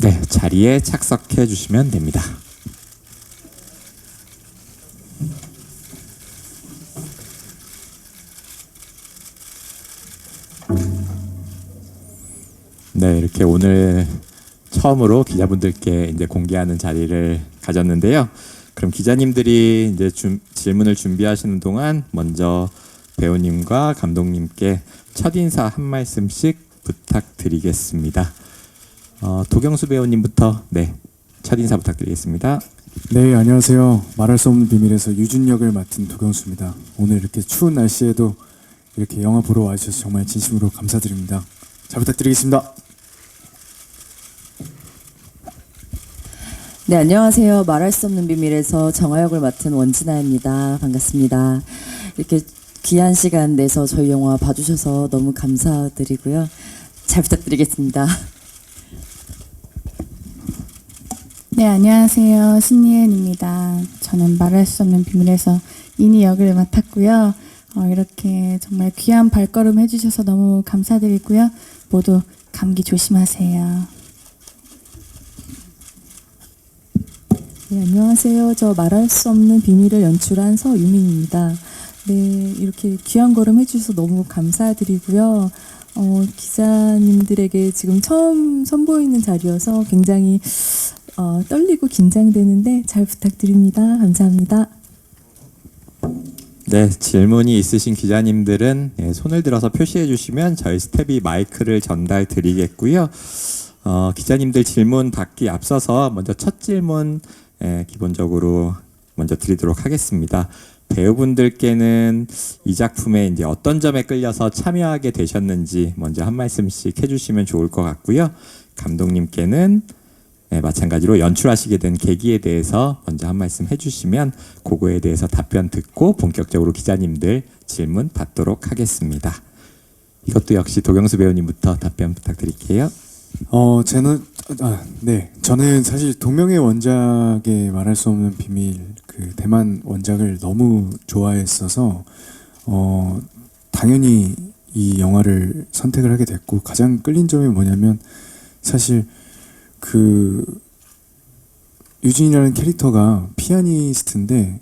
네, 자리에 착석해 주시면 됩니다. 네, 이렇게 오늘 처음으로 기자분들께 이제 공개하는 자리를 가졌는데요. 그럼 기자님들이 이제 질문을 준비하시는 동안 먼저 배우님과 감독님께 첫 인사 한 말씀씩 부탁드리겠습니다. 도경수 배우님부터 첫 인사 부탁드리겠습니다. 네, 안녕하세요. 말할 수 없는 비밀에서 유준 역을 맡은 도경수입니다. 오늘 이렇게 추운 날씨에도 이렇게 영화 보러 와주셔서 정말 진심으로 감사드립니다. 잘 부탁드리겠습니다. 네, 안녕하세요. 말할 수 없는 비밀에서 정화 역을 맡은 원진아입니다. 반갑습니다. 이렇게 귀한 시간 내서 저희 영화 봐주셔서 너무 감사드리고요. 잘 부탁드리겠습니다. 네, 안녕하세요. 신예은입니다. 저는 말할 수 없는 비밀에서 이니 역을 맡았고요. 이렇게 정말 귀한 발걸음 해주셔서 너무 감사드리고요. 모두 감기 조심하세요. 네, 안녕하세요. 저 말할 수 없는 비밀을 연출한 서유민입니다. 네, 이렇게 귀한 걸음 해주셔서 너무 감사드리고요. 기자님들에게 지금 처음 선보이는 자리여서 굉장히 떨리고 긴장되는데 잘 부탁드립니다. 감사합니다. 네, 질문이 있으신 기자님들은 손을 들어서 표시해 주시면 저희 스텝이 마이크를 전달 드리겠고요. 기자님들 질문 받기 앞서서 먼저 첫 질문 기본적으로 먼저 드리도록 하겠습니다. 배우분들께는 이 작품에 이제 어떤 점에 끌려서 참여하게 되셨는지 먼저 한 말씀씩 해주시면 좋을 것 같고요. 감독님께는 마찬가지로 연출하시게 된 계기에 대해서 먼저 한 말씀 해주시면 그거에 대해서 답변 듣고 본격적으로 기자님들 질문 받도록 하겠습니다. 이것도 역시 도경수 배우님부터 답변 부탁드릴게요. 저는 사실 동명의 원작의 말할 수 없는 비밀 그 대만 원작을 너무 좋아했어서 당연히 이 영화를 선택을 하게 됐고, 가장 끌린 점이 뭐냐면 사실 그 유진이라는 캐릭터가 피아니스트인데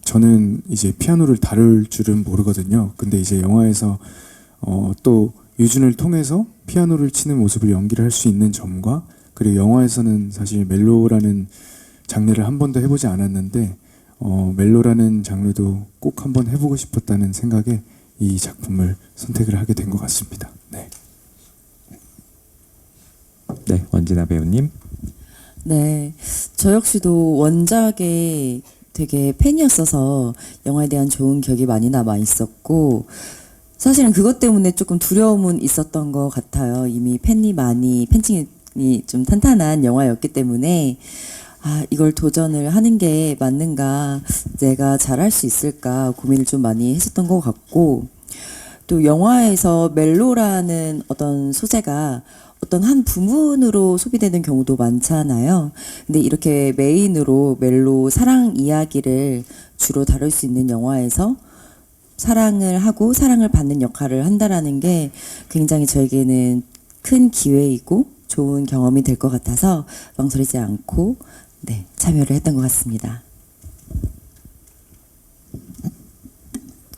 저는 이제 피아노를 다룰 줄은 모르거든요. 근데 이제 영화에서 또 유준을 통해서 피아노를 치는 모습을 연기를 할 수 있는 점과, 그리고 영화에서는 사실 멜로라는 장르를 한 번도 해보지 않았는데 멜로라는 장르도 꼭 한번 해보고 싶었다는 생각에 이 작품을 선택을 하게 된 것 같습니다. 네. 네, 원진아 배우님. 네, 저 역시도 원작에 되게 팬이었어서 영화에 대한 좋은 기억이 많이 남아 있었고, 사실은 그것 때문에 조금 두려움은 있었던 것 같아요. 이미 팬층이 좀 탄탄한 영화였기 때문에 이걸 도전을 하는 게 맞는가, 내가 잘할 수 있을까 고민을 좀 많이 했었던 것 같고, 또 영화에서 멜로라는 어떤 소재가 어떤 한 부분으로 소비되는 경우도 많잖아요. 근데 이렇게 메인으로 멜로 사랑 이야기를 주로 다룰 수 있는 영화에서 사랑을 하고 사랑을 받는 역할을 한다라는 게 굉장히 저에게는 큰 기회이고 좋은 경험이 될 것 같아서 망설이지 않고 참여를 했던 것 같습니다.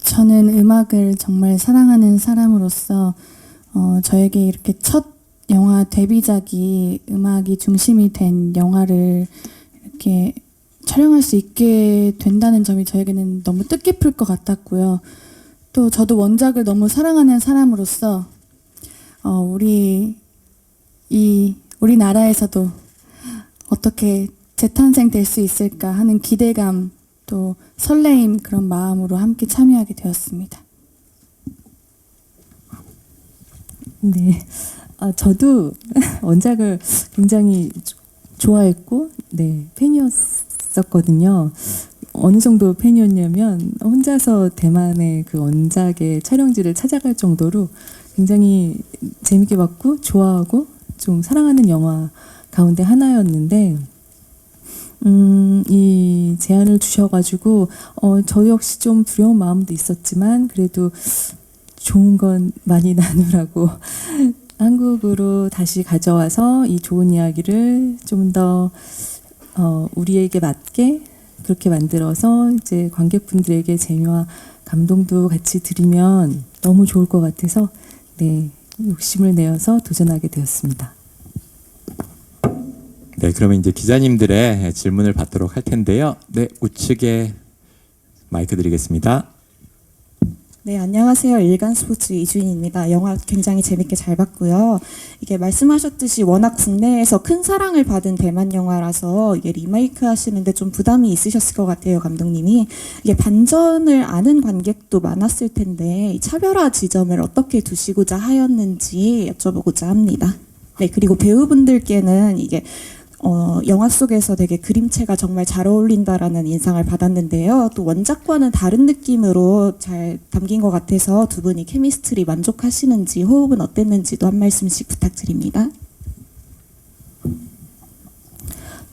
저는 음악을 정말 사랑하는 사람으로서 저에게 이렇게 첫 영화 데뷔작이 음악이 중심이 된 영화를 이렇게 촬영할 수 있게 된다는 점이 저에게는 너무 뜻깊을 것 같았고요. 또 저도 원작을 너무 사랑하는 사람으로서 우리나라에서도 어떻게 재탄생될 수 있을까 하는 기대감, 또 설레임, 그런 마음으로 함께 참여하게 되었습니다. 네, 저도 원작을 굉장히 좋아했고, 팬이었었거든요. 어느 정도 팬이었냐면 혼자서 대만의 그 원작의 촬영지를 찾아갈 정도로 굉장히 재밌게 봤고 좋아하고 좀 사랑하는 영화 가운데 하나였는데, 이 제안을 주셔가지고 저 역시 좀 두려운 마음도 있었지만 그래도 좋은 건 많이 나누라고 한국으로 다시 가져와서 이 좋은 이야기를 좀 더 우리에게 맞게 그렇게 만들어서 이제 관객분들에게 재미와 감동도 같이 드리면 너무 좋을 것 같아서 네, 욕심을 내어서 도전하게 되었습니다. 네, 그러면 이제 기자님들의 질문을 받도록 할 텐데요. 네, 우측에 마이크 드리겠습니다. 네, 안녕하세요. 일간스포츠 이주인입니다. 영화 굉장히 재밌게 잘 봤고요. 이게 말씀하셨듯이 워낙 국내에서 큰 사랑을 받은 대만 영화라서 이게 리메이크 하시는데 좀 부담이 있으셨을 것 같아요, 감독님이. 이게 반전을 아는 관객도 많았을 텐데 이 차별화 지점을 어떻게 두시고자 하였는지 여쭤보고자 합니다. 네, 그리고 배우분들께는 이게 영화 속에서 되게 그림체가 정말 잘 어울린다라는 인상을 받았는데요. 또 원작과는 다른 느낌으로 잘 담긴 것 같아서 두 분이 케미스트리 만족하시는지 호흡은 어땠는지도 한 말씀씩 부탁드립니다.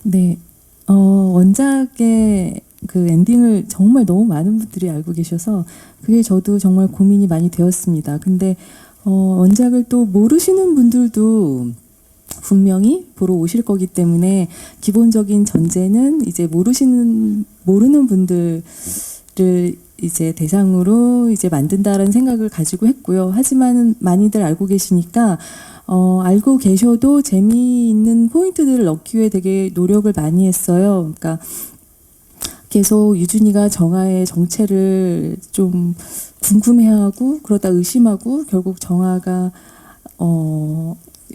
네, 원작의 그 엔딩을 정말 너무 많은 분들이 알고 계셔서 그게 저도 정말 고민이 많이 되었습니다. 근데 원작을 또 모르시는 분들도 분명히 보러 오실 거기 때문에 기본적인 전제는 이제 모르는 분들을 이제 대상으로 이제 만든다라는 생각을 가지고 했고요. 하지만 많이들 알고 계시니까 알고 계셔도 재미있는 포인트들을 넣기 위해 되게 노력을 많이 했어요. 그러니까 계속 유준이가 정아의 정체를 좀 궁금해하고 그러다 의심하고 결국 정아가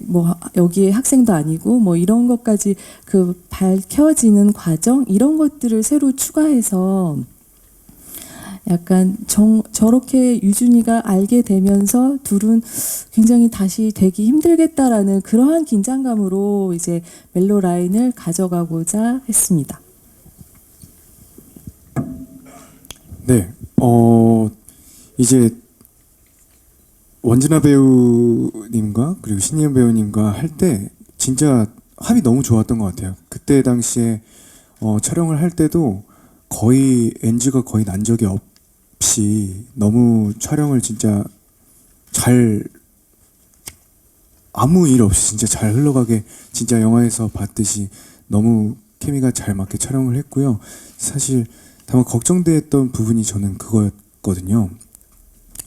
뭐 여기에 학생도 아니고 뭐 이런 것까지 그 밝혀지는 과정 이런 것들을 새로 추가해서 약간 저렇게 유준이가 알게 되면서 둘은 굉장히 다시 되기 힘들겠다라는 그러한 긴장감으로 이제 멜로 라인을 가져가고자 했습니다. 네, 이제 원진아 배우님과 그리고 신예은 배우님과 할 때 진짜 합이 너무 좋았던 것 같아요. 그때 당시에 촬영을 할 때도 거의 NG가 거의 난 적이 없이 너무 촬영을 진짜 잘 아무 일 없이 진짜 잘 흘러가게 진짜 영화에서 봤듯이 너무 케미가 잘 맞게 촬영을 했고요. 사실 다만 걱정됐던 부분이 저는 그거였거든요.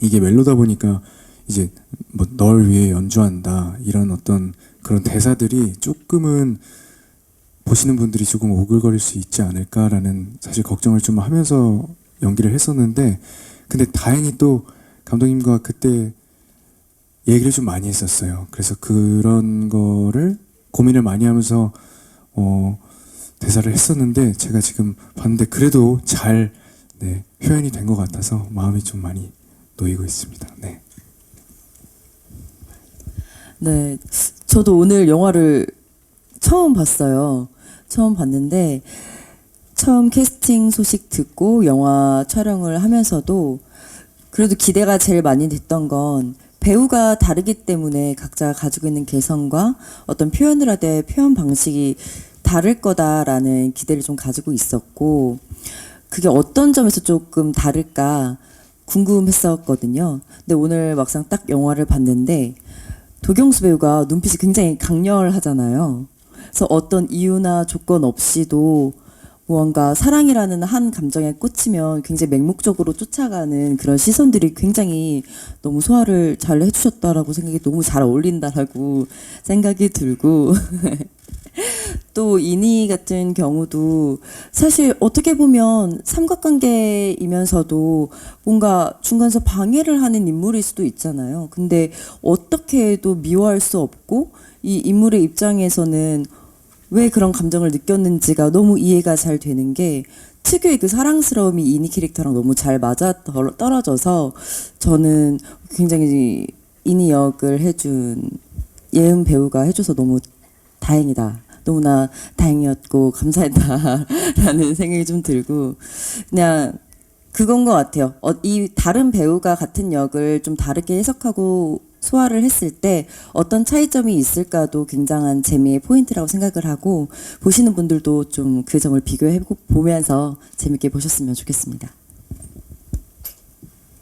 이게 멜로다 보니까 이제 뭐 널 위해 연주한다 이런 어떤 그런 대사들이 조금은 보시는 분들이 조금 오글거릴 수 있지 않을까라는 사실 걱정을 좀 하면서 연기를 했었는데 근데 다행히 또 감독님과 그때 얘기를 좀 많이 했었어요. 그래서 그런 거를 고민을 많이 하면서 대사를 했었는데 제가 지금 봤는데 그래도 잘 표현이 된 것 같아서 마음이 좀 많이 놓이고 있습니다. 네. 네, 저도 오늘 영화를 처음 봤어요. 처음 봤는데 처음 캐스팅 소식 듣고 영화 촬영을 하면서도 그래도 기대가 제일 많이 됐던 건 배우가 다르기 때문에 각자 가지고 있는 개성과 어떤 표현을 할 때 표현 방식이 다를 거다라는 기대를 좀 가지고 있었고 그게 어떤 점에서 조금 다를까 궁금했었거든요. 근데 오늘 막상 딱 영화를 봤는데 도경수 배우가 눈빛이 굉장히 강렬하잖아요. 그래서 어떤 이유나 조건 없이도 무언가 사랑이라는 한 감정에 꽂히면 굉장히 맹목적으로 쫓아가는 그런 시선들이 굉장히 너무 소화를 잘 해주셨다라고 생각이 너무 잘 어울린다라고 생각이 들고 또 이니 같은 경우도 사실 어떻게 보면 삼각관계이면서도 뭔가 중간에서 방해를 하는 인물일 수도 있잖아요. 근데 어떻게 해도 미워할 수 없고 이 인물의 입장에서는 왜 그런 감정을 느꼈는지가 너무 이해가 잘 되는 게 특유의 그 사랑스러움이 이니 캐릭터랑 너무 잘 맞아 떨어져서 저는 굉장히 이니 역을 해준 예은 배우가 해줘서 너무 다행이다. 너무나 다행이었고 감사했다라는 생각이 좀 들고 그냥 그건 것 같아요. 이 다른 배우가 같은 역을 좀 다르게 해석하고 소화를 했을 때 어떤 차이점이 있을까도 굉장한 재미의 포인트라고 생각을 하고 보시는 분들도 좀 그 점을 비교해 보면서 재밌게 보셨으면 좋겠습니다.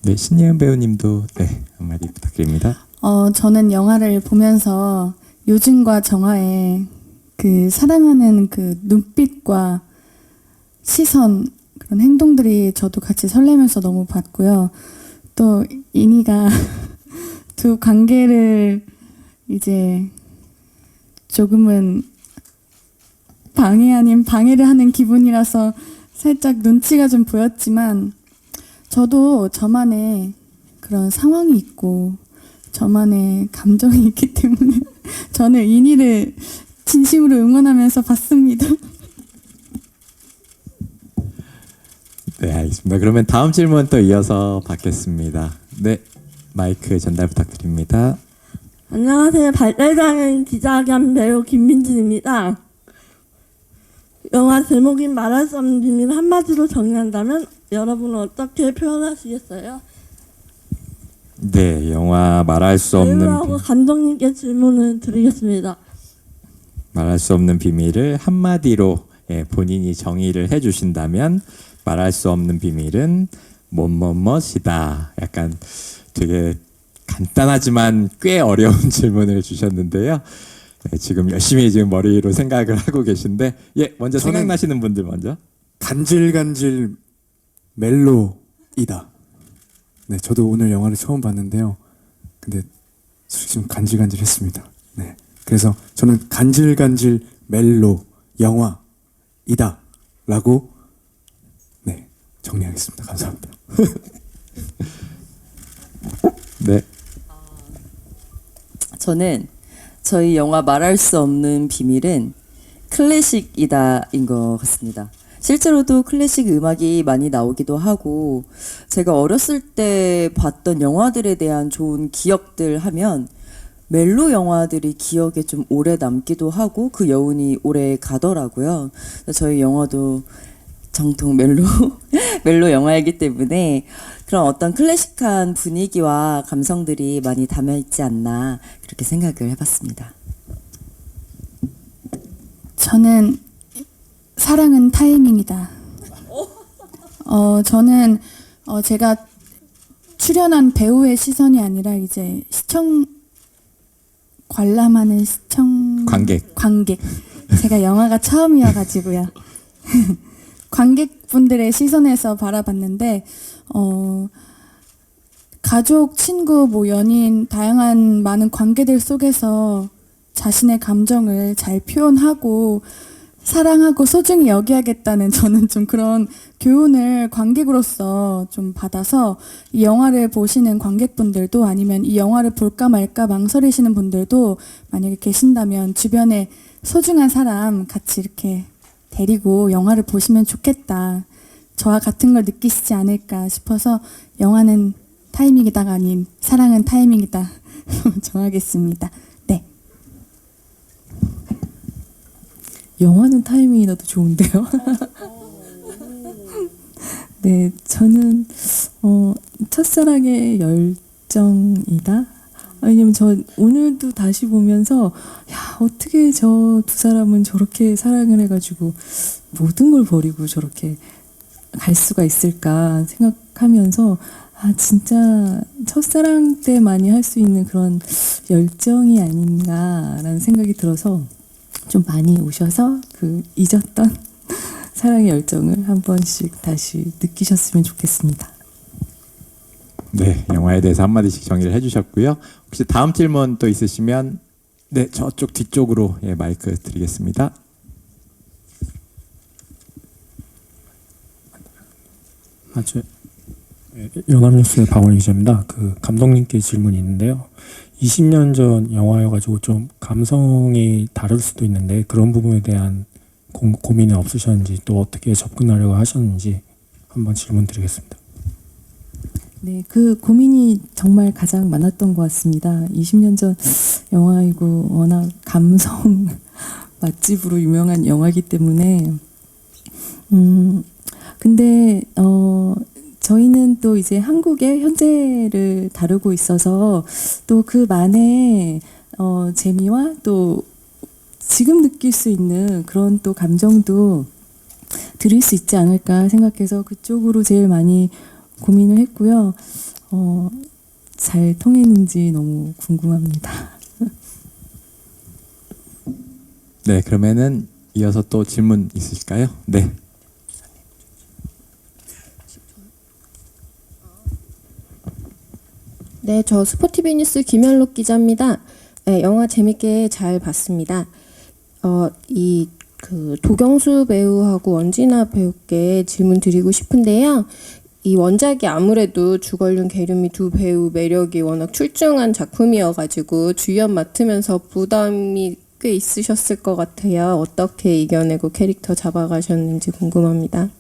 네, 신예은 배우님도 네, 한마디 부탁드립니다. 저는 영화를 보면서 유준과 정아의 그 사랑하는 그 눈빛과 시선, 그런 행동들이 저도 같이 설레면서 너무 봤고요. 또 인이가 두 관계를 이제 조금은 방해 아닌 방해를 하는 기분이라서 살짝 눈치가 좀 보였지만 저도 저만의 그런 상황이 있고 저만의 감정이 있기 때문에 저는 인이를 진심으로 응원하면서 봤습니다. 네, 알겠습니다. 그러면 다음 질문 또 이어서 받겠습니다. 네, 마이크 전달 부탁드립니다. 안녕하세요. 발달장애인 기자 겸 배우 김민진입니다. 영화 제목인 말할 수 없는 비밀을 한마디로 정리한다면 여러분은 어떻게 표현하시겠어요? 네, 영화 말할 수 없는 배우하고 감독님께 질문을 드리겠습니다. 말할 수 없는 비밀을 한마디로 본인이 정의를 해주신다면 말할 수 없는 비밀은 뭐뭐뭐이다. 약간 되게 간단하지만 꽤 어려운 질문을 주셨는데요. 네, 지금 열심히 지금 머리로 생각을 하고 계신데, 먼저 저는 생각나시는 분들 먼저. 간질간질 멜로이다. 네, 저도 오늘 영화를 처음 봤는데요. 근데 솔직히 좀 간질간질했습니다. 네, 그래서 저는 간질간질 멜로 영화이다라고 네 정리하겠습니다. 감사합니다. 네, 저는 저희 영화 말할 수 없는 비밀은 클래식이다인 것 같습니다. 실제로도 클래식 음악이 많이 나오기도 하고 제가 어렸을 때 봤던 영화들에 대한 좋은 기억들 하면 멜로 영화들이 기억에 좀 오래 남기도 하고 그 여운이 오래 가더라고요. 저희 영화도 정통 멜로 멜로 영화이기 때문에 그런 어떤 클래식한 분위기와 감성들이 많이 담여 있지 않나 그렇게 생각을 해봤습니다. 저는 사랑은 타이밍이다. 저는 제가 출연한 배우의 시선이 아니라 이제 시청 관람하는 시청 관객. 제가 영화가 처음이어가지고요. 관객분들의 시선에서 바라봤는데 가족, 친구, 뭐 연인 다양한 많은 관계들 속에서 자신의 감정을 잘 표현하고 사랑하고 소중히 여기야겠다는 저는 좀 그런 교훈을 관객으로서 좀 받아서 이 영화를 보시는 관객분들도 아니면 이 영화를 볼까 말까 망설이시는 분들도 만약에 계신다면 주변에 소중한 사람 같이 이렇게 데리고 영화를 보시면 좋겠다. 저와 같은 걸 느끼시지 않을까 싶어서 영화는 타이밍이다가 아닌 사랑은 타이밍이다 정하겠습니다. 네. 영화는 타이밍이 나도 좋은데요. 네, 저는 첫사랑의 열정이다. 왜냐면 저 오늘도 다시 보면서 야 어떻게 저 두 사람은 저렇게 사랑을 해가지고 모든 걸 버리고 저렇게 갈 수가 있을까 생각하면서 아 진짜 첫사랑 때만이 할 수 있는 그런 열정이 아닌가라는 생각이 들어서 좀 많이 오셔서 그 잊었던 사랑의 열정을 한 번씩 다시 느끼셨으면 좋겠습니다. 네, 영화에 대해서 한마디씩 정리를 해주셨고요. 혹시 다음 질문 또 있으시면 네, 저쪽 뒤쪽으로 마이크 드리겠습니다. 연합뉴스의 박원희 기자입니다. 그 감독님께 질문이 있는데요. 20년 전 영화여가지고 좀 감성이 다를 수도 있는데 그런 부분에 대한 고민은 없으셨는지 또 어떻게 접근하려고 하셨는지 한번 질문 드리겠습니다. 네, 그 고민이 정말 가장 많았던 것 같습니다. 20년 전 영화이고 워낙 감성 맛집으로 유명한 영화이기 때문에 근데 저희는 또 이제 한국의 현재를 다루고 있어서 또 그만의 재미와 또 지금 느낄 수 있는 그런 또 감정도 드릴 수 있지 않을까 생각해서 그쪽으로 제일 많이 고민을 했고요. 잘 통했는지 너무 궁금합니다. 네, 그러면은 이어서 또 질문 있으실까요? 네. 네, 저 스포티비뉴스 김현록 기자입니다. 네, 영화 재밌게 잘 봤습니다. 도경수 배우하고 원진아 배우께 질문 드리고 싶은데요. 이 원작이 아무래도 주걸륜, 계륜미 두 배우 매력이 워낙 출중한 작품이어가지고 주연 맡으면서 부담이 꽤 있으셨을 것 같아요. 어떻게 이겨내고 캐릭터 잡아가셨는지 궁금합니다.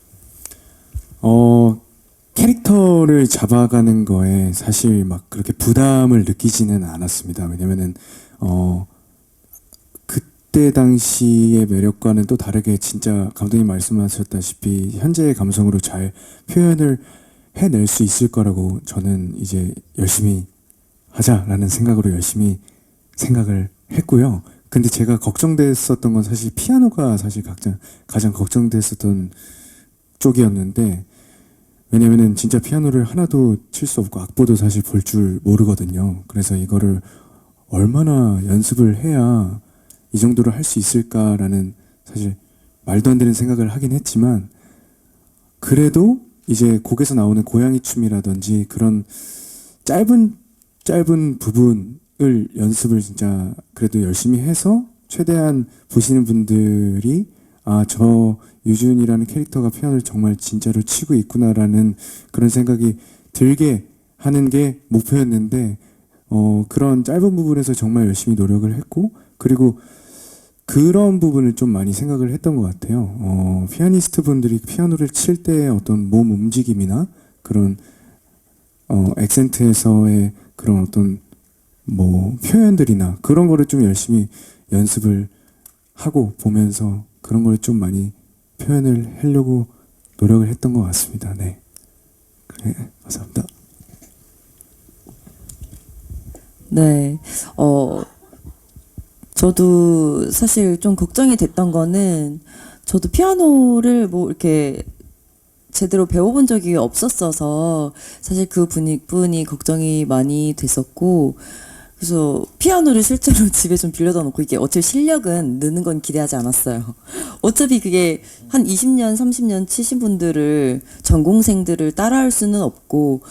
캐릭터를 잡아가는 거에 사실 막 그렇게 부담을 느끼지는 않았습니다. 왜냐면은 그때 당시의 매력과는 또 다르게 진짜 감독님 말씀하셨다시피 현재의 감성으로 잘 표현을 해낼 수 있을 거라고 저는 이제 열심히 하자라는 생각으로 열심히 생각을 했고요. 근데 제가 걱정됐었던 건 사실 피아노가 사실 가장 걱정됐었던 쪽이었는데, 왜냐면은 진짜 피아노를 하나도 칠 수 없고 악보도 사실 볼 줄 모르거든요. 그래서 이거를 얼마나 연습을 해야 이 정도로 할 수 있을까라는 사실 말도 안 되는 생각을 하긴 했지만, 그래도 이제 곡에서 나오는 고양이 춤이라든지 그런 짧은 부분을 연습을 진짜 그래도 열심히 해서 최대한 보시는 분들이 저 유준이라는 캐릭터가 피아노를 정말 진짜로 치고 있구나라는 그런 생각이 들게 하는 게 목표였는데, 그런 짧은 부분에서 정말 열심히 노력을 했고, 그리고 그런 부분을 좀 많이 생각을 했던 것 같아요. 피아니스트 분들이 피아노를 칠 때 어떤 몸 움직임이나 그런 액센트에서의 그런 어떤 뭐 표현들이나 그런 거를 좀 열심히 연습을 하고 보면서 그런 걸 좀 많이 표현을 하려고 노력을 했던 것 같습니다. 네, 그래, 감사합니다. 네, 저도 사실 좀 걱정이 됐던 거는, 저도 피아노를 뭐 이렇게 제대로 배워본 적이 없었어서 사실 그 분이 걱정이 많이 됐었고, 그래서 피아노를 실제로 집에 좀 빌려다 놓고, 이게 어차피 실력은 느는 건 기대하지 않았어요. 어차피 그게 한 20년, 30년 치신 분들을, 전공생들을 따라할 수는 없고,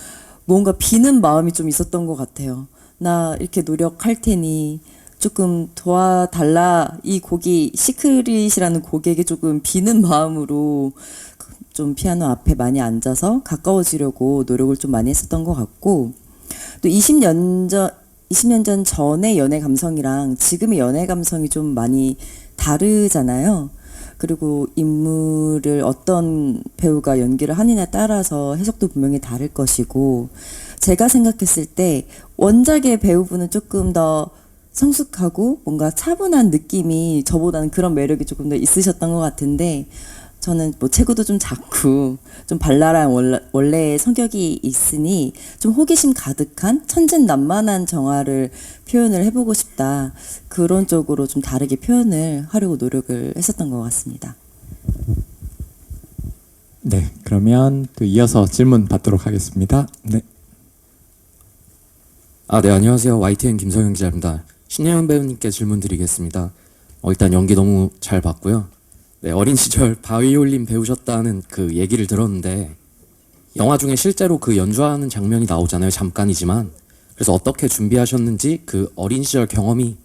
뭔가 비는 마음이 좀 있었던 것 같아요. 나 이렇게 노력할 테니 조금 도와달라. 이 곡이 시크릿이라는 곡에게 조금 비는 마음으로 좀 피아노 앞에 많이 앉아서 가까워지려고 노력을 좀 많이 했었던 것 같고, 또 20년 전 전의 연애 감성이랑 지금의 연애 감성이 좀 많이 다르잖아요. 그리고 인물을 어떤 배우가 연기를 하느냐에 따라서 해석도 분명히 다를 것이고, 제가 생각했을 때 원작의 배우분은 조금 더 성숙하고 뭔가 차분한 느낌이, 저보다는 그런 매력이 조금 더 있으셨던 것 같은데, 저는 뭐 체구도 좀 작고 좀 발랄한 원래의 성격이 있으니 좀 호기심 가득한 천진난만한 정화를 표현을 해보고 싶다. 그런 쪽으로 좀 다르게 표현을 하려고 노력을 했었던 것 같습니다. 네, 그러면 또 이어서 질문 받도록 하겠습니다. 네. 네, 안녕하세요. YTN 김성현 기자입니다. 신혜연 배우님께 질문 드리겠습니다. 일단 연기 너무 잘 봤고요. 네, 어린 시절 바이올린 배우셨다는 그 얘기를 들었는데, 영화 중에 실제로 그 연주하는 장면이 나오잖아요. 잠깐이지만. 그래서 어떻게 준비하셨는지, 그 어린 시절 경험이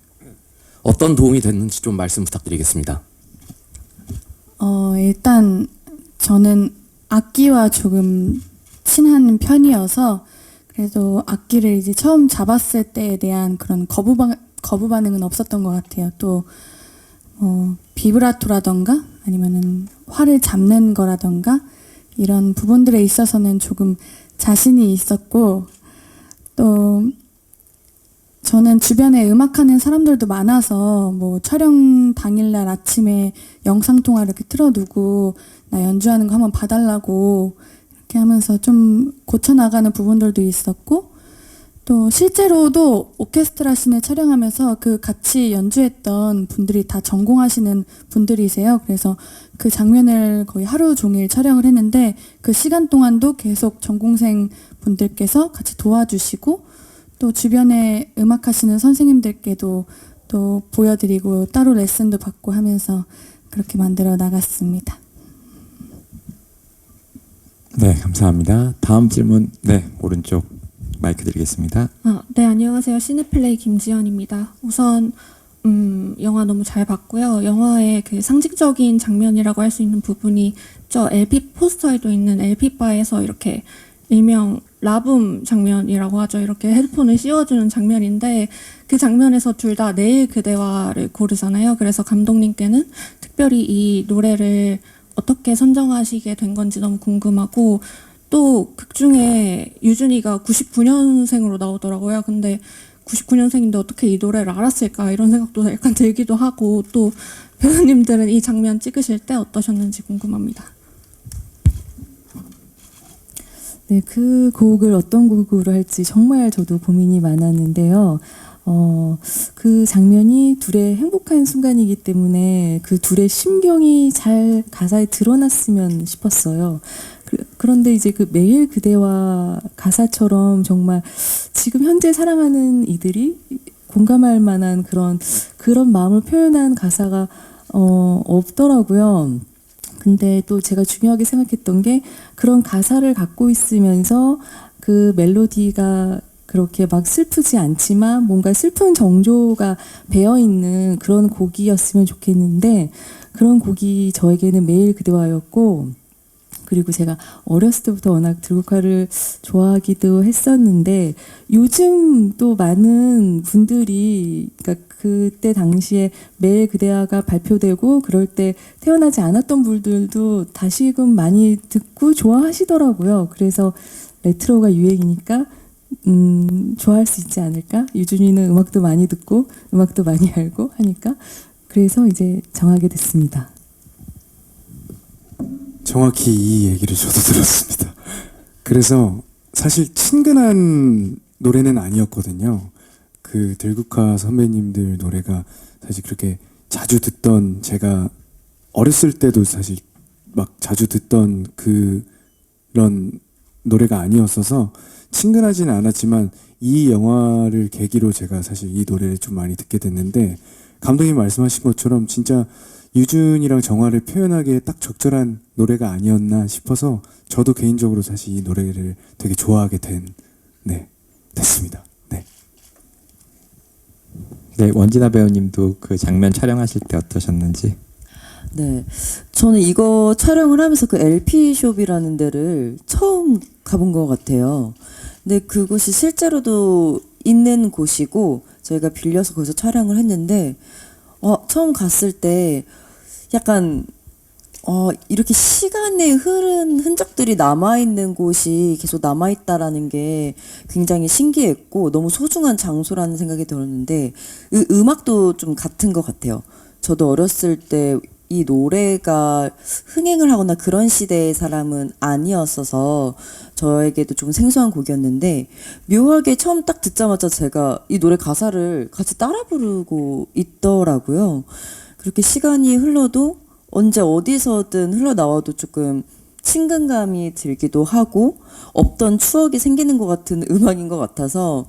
어떤 도움이 됐는지 좀 말씀 부탁드리겠습니다. 일단 저는 악기와 조금 친한 편이어서, 그래도 악기를 이제 처음 잡았을 때에 대한 그런 거부 반응은 없었던 것 같아요. 또 비브라토라던가 아니면은 활을 잡는 거라던가 이런 부분들에 있어서는 조금 자신이 있었고, 또 저는 주변에 음악하는 사람들도 많아서 뭐 촬영 당일날 아침에 영상통화 이렇게 틀어두고 나 연주하는 거 한번 봐달라고 이렇게 하면서 좀 고쳐나가는 부분들도 있었고, 또 실제로도 오케스트라 씬을 촬영하면서 그 같이 연주했던 분들이 다 전공하시는 분들이세요. 그래서 그 장면을 거의 하루 종일 촬영을 했는데, 그 시간 동안도 계속 전공생 분들께서 같이 도와주시고, 또 주변에 음악하시는 선생님들께도 또 보여드리고 따로 레슨도 받고 하면서 그렇게 만들어 나갔습니다. 네, 감사합니다. 다음 질문, 네, 오른쪽 마이크 드리겠습니다. 네, 안녕하세요. 시네플레이 김지연입니다. 우선 영화 너무 잘 봤고요. 영화의 그 상징적인 장면이라고 할 수 있는 부분이 저 LP 포스터에도 있는 LP 바에서 이렇게 일명 라붐 장면이라고 하죠. 이렇게 헤드폰을 씌워주는 장면인데 그 장면에서 둘 다 내일 그대와를 고르잖아요. 그래서 감독님께는 특별히 이 노래를 어떻게 선정하시게 된 건지 너무 궁금하고 또 극중에 유준이가 99년생으로 나오더라고요. 근데 99년생인데 어떻게 이 노래를 알았을까 이런 생각도 약간 들기도 하고 또 배우님들은 이 장면 찍으실 때 어떠셨는지 궁금합니다. 네, 그 곡을 어떤 곡으로 할지 정말 저도 고민이 많았는데요. 그 장면이 둘의 행복한 순간이기 때문에 그 둘의 심경이 잘 가사에 드러났으면 싶었어요. 그런데 이제 그 매일 그대와 가사처럼 정말 지금 현재 사랑하는 이들이 공감할 만한 그런 마음을 표현한 가사가 없더라고요. 근데 또 제가 중요하게 생각했던 게 그런 가사를 갖고 있으면서 그 멜로디가 그렇게 막 슬프지 않지만 뭔가 슬픈 정조가 배어있는 그런 곡이었으면 좋겠는데 그런 곡이 저에게는 매일 그대와였고 그리고 제가 어렸을 때부터 워낙 들국화를 좋아하기도 했었는데 요즘 또 많은 분들이 그러니까 그때 당시에 매일 그대와가 발표되고 그럴 때 태어나지 않았던 분들도 다시금 많이 듣고 좋아하시더라고요. 그래서 레트로가 유행이니까 좋아할 수 있지 않을까? 유준이는 음악도 많이 듣고 음악도 많이 알고 하니까 그래서 이제 정하게 됐습니다. 정확히 이 얘기를 저도 들었습니다. 그래서 사실 친근한 노래는 아니었거든요. 그 들국화 선배님들 노래가 사실 그렇게 자주 듣던 제가 어렸을 때도 사실 막 자주 듣던 그런 노래가 아니었어서 친근하지는 않았지만 이 영화를 계기로 제가 사실 이 노래를 좀 많이 듣게 됐는데 감독님 말씀하신 것처럼 진짜 유준이랑 정화를 표현하기에 딱 적절한 노래가 아니었나 싶어서 저도 개인적으로 사실 이 노래를 되게 좋아하게 됐습니다. 네. 네, 원진아 배우님도 그 장면 촬영하실 때 어떠셨는지? 네, 저는 이거 촬영을 하면서 그 LP숍이라는 데를 처음 가본 것 같아요. 근데 그곳이 실제로도 있는 곳이고 저희가 빌려서 거기서 촬영을 했는데 처음 갔을 때 약간 이렇게 시간에 흐른 흔적들이 남아있는 곳이 계속 남아있다라는 게 굉장히 신기했고 너무 소중한 장소라는 생각이 들었는데 음악도 좀 같은 것 같아요. 저도 어렸을 때 이 노래가 흥행을 하거나 그런 시대의 사람은 아니었어서 저에게도 좀 생소한 곡이었는데 묘하게 처음 딱 듣자마자 제가 이 노래 가사를 같이 따라 부르고 있더라고요. 그렇게 시간이 흘러도 언제 어디서든 흘러나와도 조금 친근감이 들기도 하고 없던 추억이 생기는 것 같은 음악인 것 같아서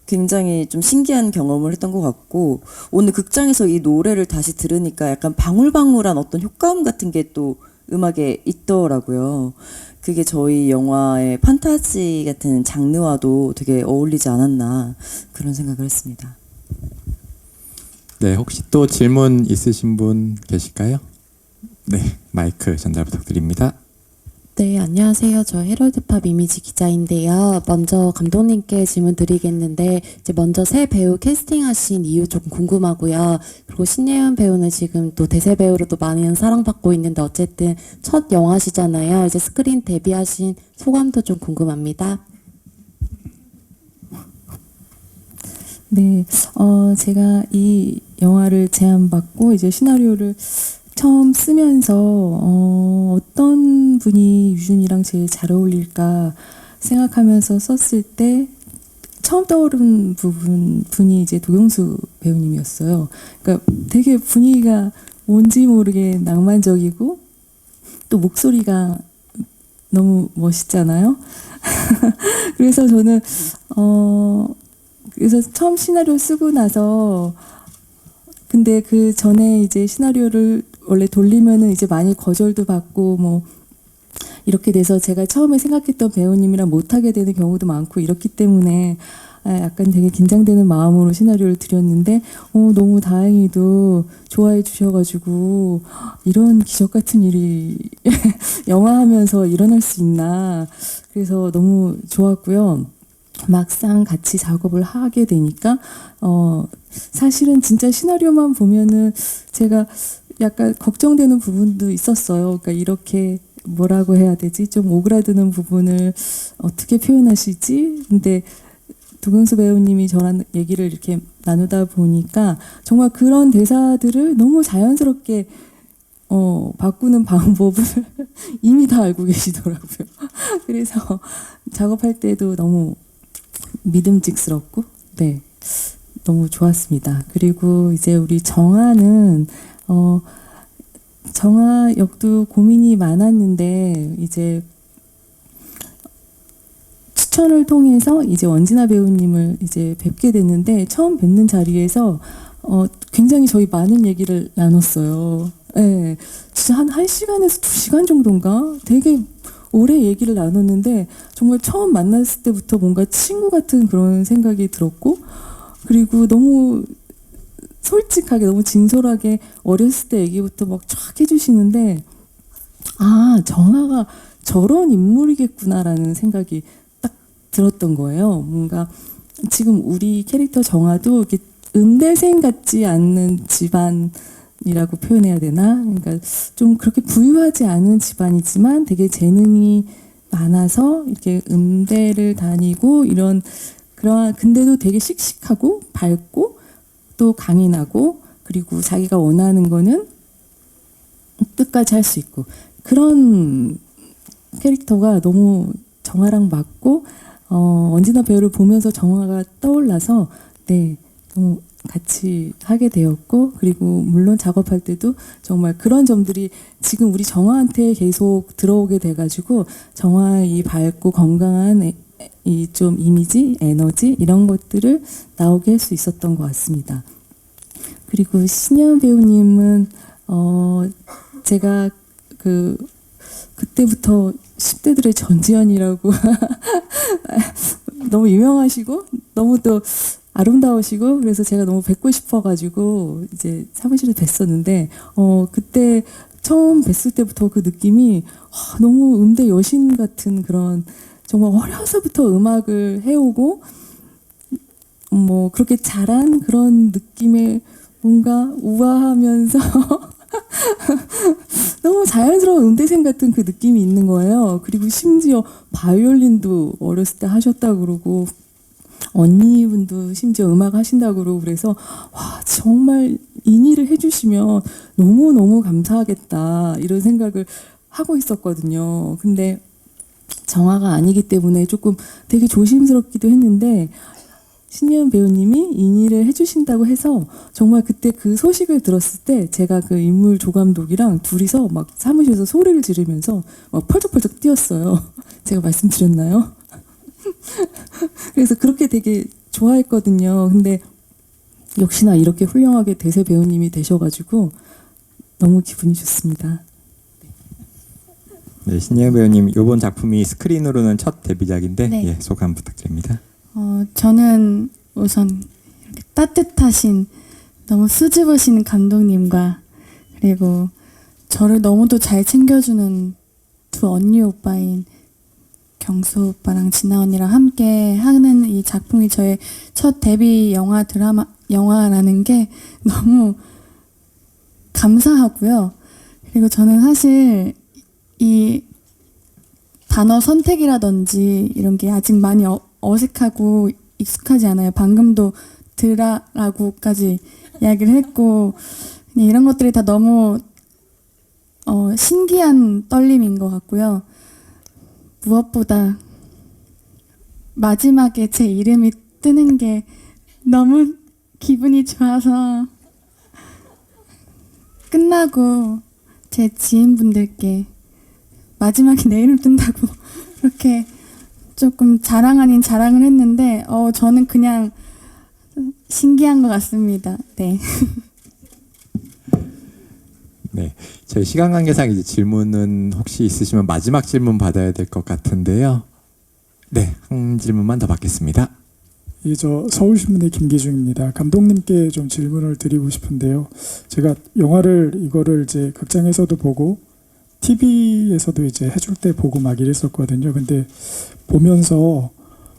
굉장히 좀 신기한 경험을 했던 것 같고 오늘 극장에서 이 노래를 다시 들으니까 약간 방울방울한 어떤 효과음 같은 게 또 음악에 있더라고요. 그게 저희 영화의 판타지 같은 장르와도 되게 어울리지 않았나 그런 생각을 했습니다. 네, 혹시 또 질문 있으신 분 계실까요? 네, 마이크 전달 부탁드립니다. 네, 안녕하세요. 저 헤럴드팝 이미지 기자인데요. 먼저 감독님께 질문 드리겠는데 이제 먼저 새 배우 캐스팅하신 이유 조금 궁금하고요. 그리고 신예은 배우는 지금 또 대세 배우로도 많은 사랑받고 있는데 어쨌든 첫 영화시잖아요. 이제 스크린 데뷔하신 소감도 좀 궁금합니다. 네, 제가 이 영화를 제안받고 이제 시나리오를 처음 쓰면서 어떤 분이 유준이랑 제일 잘 어울릴까 생각하면서 썼을 때 처음 떠오른 분이 이제 도경수 배우님이었어요. 그러니까 되게 분위기가 뭔지 모르게 낭만적이고 또 목소리가 너무 멋있잖아요. 그래서 저는 그래서 처음 시나리오 쓰고 나서 근데 그 전에 이제 시나리오를 원래 돌리면은 이제 많이 거절도 받고 뭐 이렇게 돼서 제가 처음에 생각했던 배우님이랑 못하게 되는 경우도 많고 이렇기 때문에 약간 되게 긴장되는 마음으로 시나리오를 드렸는데 너무 다행히도 좋아해 주셔가지고 이런 기적 같은 일이 영화하면서 일어날 수 있나 그래서 너무 좋았고요. 막상 같이 작업을 하게 되니까 사실은 진짜 시나리오만 보면은 제가 약간 걱정되는 부분도 있었어요. 그러니까 이렇게 뭐라고 해야 되지? 좀 오그라드는 부분을 어떻게 표현하시지? 근데 도경수 배우님이 저랑 얘기를 이렇게 나누다 보니까 정말 그런 대사들을 너무 자연스럽게 바꾸는 방법을 이미 다 알고 계시더라고요. 그래서 작업할 때도 너무 믿음직스럽고 네 너무 좋았습니다. 그리고 이제 우리 정아는 정아 역도 고민이 많았는데 이제 추천을 통해서 이제 원진아 배우님을 이제 뵙게 됐는데 처음 뵙는 자리에서 굉장히 저희 많은 얘기를 나눴어요. 네, 진짜 한 1시간에서 2시간 정도인가? 되게 오래 얘기를 나눴는데 정말 처음 만났을 때부터 뭔가 친구 같은 그런 생각이 들었고 그리고 너무 솔직하게 너무 진솔하게 어렸을 때 얘기부터 막 쫙 해주시는데 정아가 저런 인물이겠구나라는 생각이 딱 들었던 거예요. 뭔가 지금 우리 캐릭터 정아도 이렇게 음대생 같지 않는 집안이라고 표현해야 되나? 그러니까 좀 그렇게 부유하지 않은 집안이지만 되게 재능이 많아서 이렇게 음대를 다니고 그러한 근데도 되게 씩씩하고 밝고 또 강인하고 그리고 자기가 원하는 거는 끝까지 할 수 있고 그런 캐릭터가 너무 정아랑 맞고 원진아 배우를 보면서 정아가 떠올라서 네 너무 같이 하게 되었고 그리고 물론 작업할 때도 정말 그런 점들이 지금 우리 정아한테 계속 들어오게 돼가지고 정아의 이 밝고 건강한 이 좀 이미지, 에너지 이런 것들을 나오게 할 수 있었던 것 같습니다. 그리고 신예은 배우님은 제가 그때부터 10대들의 전지현이라고 너무 유명하시고 너무 또 아름다우시고 그래서 제가 너무 뵙고 싶어가지고 이제 사무실에 뵀었는데 그때 처음 뵀을 때부터 그 느낌이 너무 음대 여신 같은 그런 정말 어려서부터 음악을 해오고 뭐 그렇게 잘한 그런 느낌의 뭔가 우아하면서 너무 자연스러운 음대생 같은 그 느낌이 있는 거예요. 그리고 심지어 바이올린도 어렸을 때 하셨다고 그러고 언니분도 심지어 음악 하신다고 그러고 그래서 와 정말 인의를 해주시면 너무너무 감사하겠다 이런 생각을 하고 있었거든요. 근데 정아가 아니기 때문에 조금 되게 조심스럽기도 했는데 신예은 배우님이 인의를 해주신다고 해서 정말 그때 그 소식을 들었을 때 제가 그 인물 조감독이랑 둘이서 막 사무실에서 소리를 지르면서 막 펄쩍펄쩍 뛰었어요. 제가 말씀드렸나요? 그래서 그렇게 되게 좋아했거든요. 근데 역시나 이렇게 훌륭하게 대세 배우님이 되셔가지고 너무 기분이 좋습니다. 네, 신예은 배우님 이번 작품이 스크린으로는 첫 데뷔작인데 네. 예, 소감 부탁드립니다. 저는 우선 이렇게 따뜻하신 너무 수줍으신 감독님과 그리고 저를 너무도 잘 챙겨주는 두 언니 오빠인 경수 오빠랑 진아 언니랑 함께 하는 이 작품이 저의 첫 데뷔 영화라는 게 너무 감사하고요. 그리고 저는 사실 이 단어 선택이라든지 이런 게 아직 많이 어색하고 익숙하지 않아요. 방금도 드라라고까지 이야기를 했고 그냥 이런 것들이 다 너무 신기한 떨림인 것 같고요. 무엇보다 마지막에 제 이름이 뜨는 게 너무 기분이 좋아서 끝나고 제 지인분들께 마지막에 내 이름 뜬다고 그렇게 조금 자랑 아닌 자랑을 했는데 저는 그냥 신기한 것 같습니다. 네. 네, 저희 시간 관계상 이제 질문은 혹시 있으시면 마지막 질문 받아야 될 것 같은데요. 네, 한 질문만 더 받겠습니다. 예, 저 서울신문의 김기중입니다. 감독님께 좀 질문을 드리고 싶은데요. 제가 영화를 이거를 이제 극장에서도 보고 TV에서도 이제 해줄 때 보고 막 이랬었거든요. 근데 보면서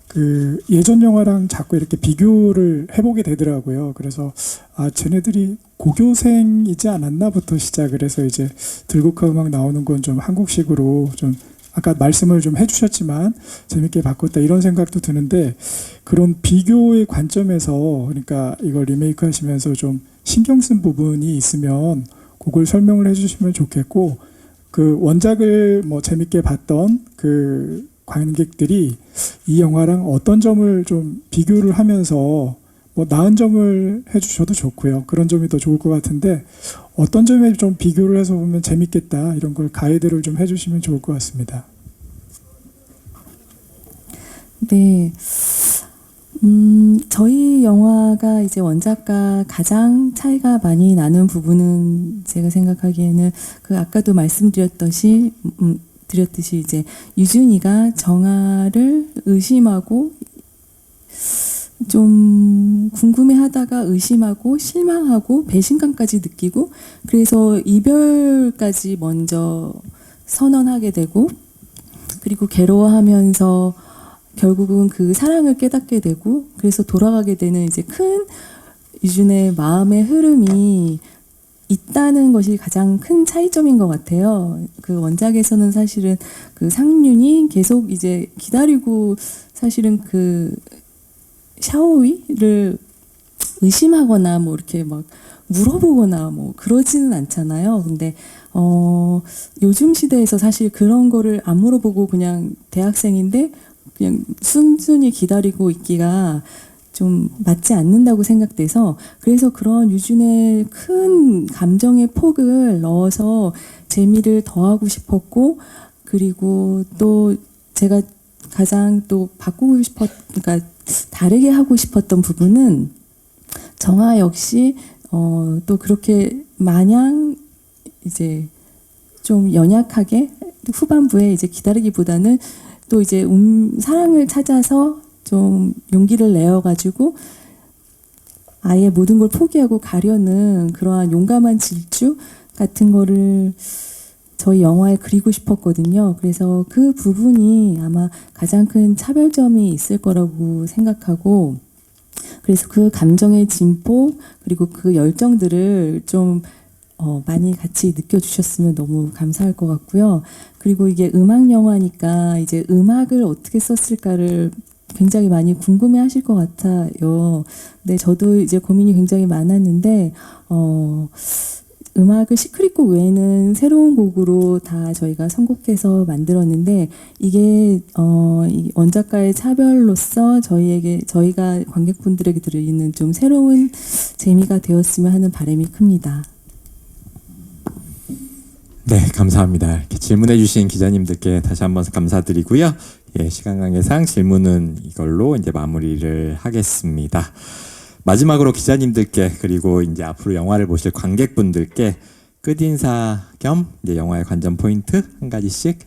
그 예전 영화랑 자꾸 이렇게 비교를 해보게 되더라고요. 그래서 아, 쟤네들이 고교생이지 않았나부터 시작을 해서 이제 들국화 음악 나오는 건 좀 한국식으로 좀 아까 말씀을 좀 해주셨지만 재밌게 바꿨다 이런 생각도 드는데 그런 비교의 관점에서 그러니까 이걸 리메이크 하시면서 좀 신경 쓴 부분이 있으면 그걸 설명을 해주시면 좋겠고 그 원작을 뭐 재밌게 봤던 그 관객들이 이 영화랑 어떤 점을 좀 비교를 하면서 뭐 나은 점을 해주셔도 좋고요. 그런 점이 더 좋을 것 같은데 어떤 점에 좀 비교를 해서 보면 재밌겠다 이런 걸 가이드를 좀 해주시면 좋을 것 같습니다. 네. 저희 영화가 이제 원작과 가장 차이가 많이 나는 부분은 제가 생각하기에는 그 아까도 말씀드렸듯이 이제 유준이가 정아를 의심하고 좀 궁금해하다가 의심하고 실망하고 배신감까지 느끼고 그래서 이별까지 먼저 선언하게 되고 그리고 괴로워하면서 결국은 그 사랑을 깨닫게 되고 그래서 돌아가게 되는 이제 큰 유준의 마음의 흐름이 있다는 것이 가장 큰 차이점인 것 같아요. 그 원작에서는 사실은 그 상윤이 계속 이제 기다리고 사실은 그 샤오이를 의심하거나 뭐 이렇게 막 물어보거나 뭐 그러지는 않잖아요. 근데 요즘 시대에서 사실 그런 거를 안 물어보고 그냥 대학생인데 그냥 순순히 기다리고 있기가 좀 맞지 않는다고 생각돼서 그래서 그런 유준의 큰 감정의 폭을 넣어서 재미를 더하고 싶었고 그리고 또 제가 가장 또 바꾸고 그러니까 다르게 하고 싶었던 부분은 정아 역시 또 그렇게 마냥 이제 좀 연약하게 후반부에 이제 기다리기보다는 또 이제 사랑을 찾아서 좀 용기를 내어가지고 아예 모든 걸 포기하고 가려는 그러한 용감한 질주 같은 거를 저희 영화에 그리고 싶었거든요. 그래서 그 부분이 아마 가장 큰 차별점이 있을 거라고 생각하고 그래서 그 감정의 진폭 그리고 그 열정들을 좀 많이 같이 느껴주셨으면 너무 감사할 것 같고요. 그리고 이게 음악 영화니까 이제 음악을 어떻게 썼을까를 굉장히 많이 궁금해 하실 것 같아요. 근데 저도 이제 고민이 굉장히 많았는데, 음악을 시크릿 곡 외에는 새로운 곡으로 다 저희가 선곡해서 만들었는데, 이게, 이 원작가의 차별로서 저희가 관객분들에게 드리는 좀 새로운 재미가 되었으면 하는 바람이 큽니다. 네, 감사합니다. 이렇게 질문해주신 기자님들께 다시 한번 감사드리고요. 예, 시간 관계상 질문은 이걸로 이제 마무리를 하겠습니다. 마지막으로 기자님들께 그리고 이제 앞으로 영화를 보실 관객분들께 끝인사 겸 이제 영화의 관전 포인트 한 가지씩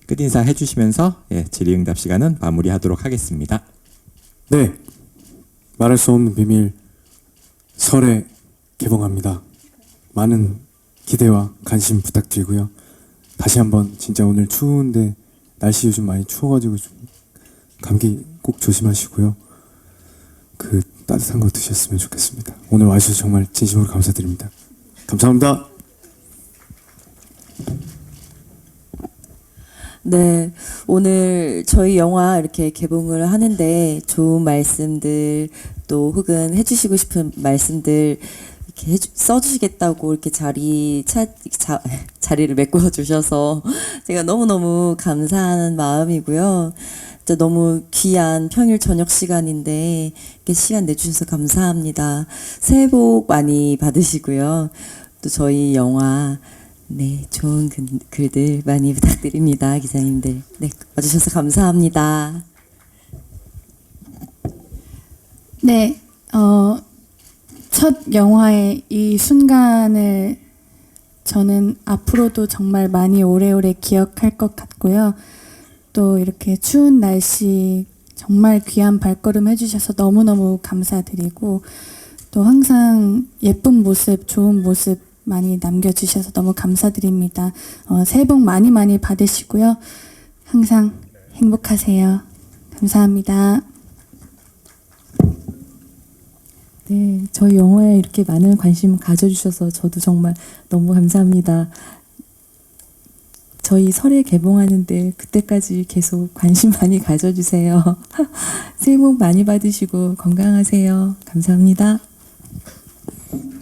끝인사 해주시면서 질의응답 시간은 마무리하도록 하겠습니다. 네, 말할 수 없는 비밀 설에 개봉합니다. 많은 기대와 관심 부탁드리고요. 다시 한번 진짜 오늘 추운데 날씨 요즘 많이 추워가지고 좀 감기 꼭 조심하시고요. 그 따뜻한 거 드셨으면 좋겠습니다. 오늘 와주셔서 정말 진심으로 감사드립니다. 감사합니다. 네, 오늘 저희 영화 이렇게 개봉을 하는데 좋은 말씀들 또 혹은 해주시고 싶은 말씀들 이렇게 써주시겠다고 이렇게 자리를 메꿔 주셔서 제가 너무너무 감사하는 마음이고요. 진짜 너무 귀한 평일 저녁 시간인데 이렇게 시간 내주셔서 감사합니다. 새해 복 많이 받으시고요. 또 저희 영화 좋은 글들 많이 부탁드립니다. 기자님들. 네, 와주셔서 감사합니다. 네, 첫 영화의 이 순간을 저는 앞으로도 정말 많이 오래오래 기억할 것 같고요. 또 이렇게 추운 날씨 정말 귀한 발걸음 해주셔서 너무너무 감사드리고 또 항상 예쁜 모습, 좋은 모습 많이 남겨주셔서 너무 감사드립니다. 새해 복 많이 많이 받으시고요. 항상 행복하세요. 감사합니다. 네, 저희 영화에 이렇게 많은 관심 가져주셔서 저도 정말 너무 감사합니다. 저희 설에 개봉하는데 그때까지 계속 관심 많이 가져주세요. 새해 복 많이 받으시고 건강하세요. 감사합니다.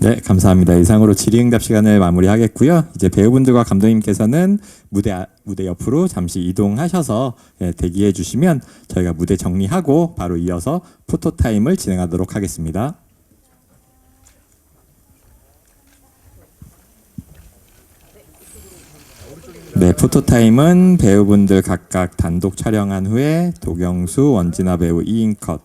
네, 감사합니다. 이상으로 질의응답 시간을 마무리하겠고요. 이제 배우분들과 감독님께서는 무대 옆으로 잠시 이동하셔서 대기해 주시면 저희가 무대 정리하고 바로 이어서 포토타임을 진행하도록 하겠습니다. 네, 포토타임은 배우분들 각각 단독 촬영한 후에 도경수, 원진아 배우 2인 컷,